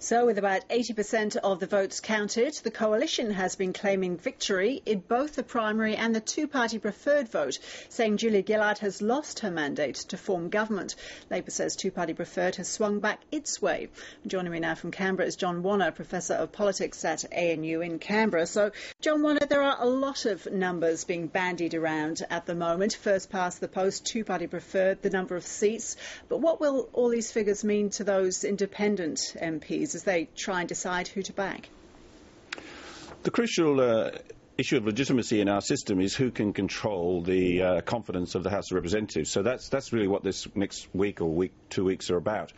So with about 80% of the votes counted, the coalition has been claiming victory in both the primary and the two-party preferred vote, saying Julia Gillard has lost her mandate to form government. Labour says two-party preferred has swung back its way. Joining me now from Canberra is John Wanner, Professor of Politics at ANU in Canberra. So, John Wanner, there are a lot of numbers being bandied around at the moment. First past the post, two-party preferred, the number of seats. But what will all these figures mean to those independent MPs as they try and decide who to back? The crucial issue of legitimacy in our system is who can control the confidence of the House of Representatives. So that's really what this next week or 2 weeks are about.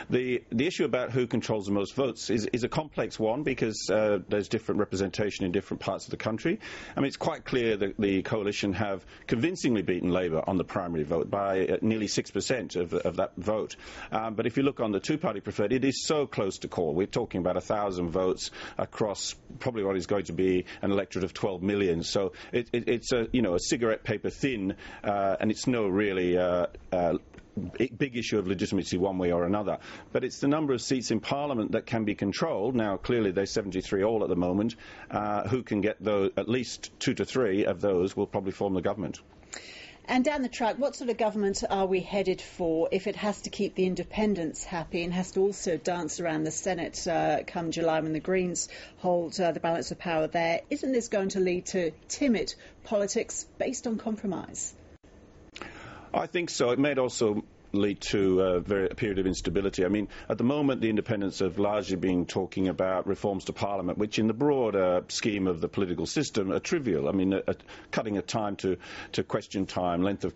The issue about who controls the most votes is a complex one because there's different representation in different parts of the country. I mean, it's quite clear that the coalition have convincingly beaten Labour on the primary vote by nearly 6% of that vote. But if you look on the two-party preferred, it is so close to call. We're talking about 1,000 votes across probably what is going to be an electorate of 12 million. So it's a cigarette paper thin, and it's no really big issue of legitimacy one way or another. But it's the number of seats in Parliament that can be controlled. Now, clearly, there's 73 all at the moment. Who can get those, at least 2 to 3 of those will probably form the government. And down the track, what sort of government are we headed for if it has to keep the independents happy and has to also dance around the Senate come July when the Greens hold the balance of power there? Isn't this going to lead to timid politics based on compromise? I think so. It may also lead to a period of instability. I mean, at the moment, the independents have largely been talking about reforms to Parliament, which in the broader scheme of the political system are trivial. I mean, cutting a time to question time, length of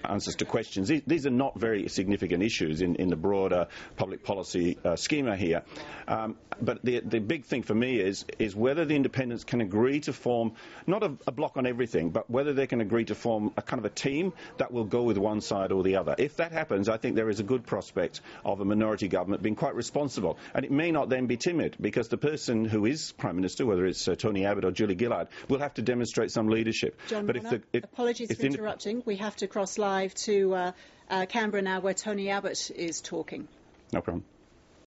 answers to questions, these are not very significant issues in the broader public policy schema here. But the big thing for me is whether the independents can agree to form, not a block on everything, but whether they can agree to form a kind of a team that will go with one side or the other. If that happens, I think there is a good prospect of a minority government being quite responsible. And it may not then be timid, because the person who is Prime Minister, whether it's Tony Abbott or Julia Gillard, will have to demonstrate some leadership. John Wanner, apologies for interrupting. We have to cross live to Canberra now, where Tony Abbott is talking. No problem.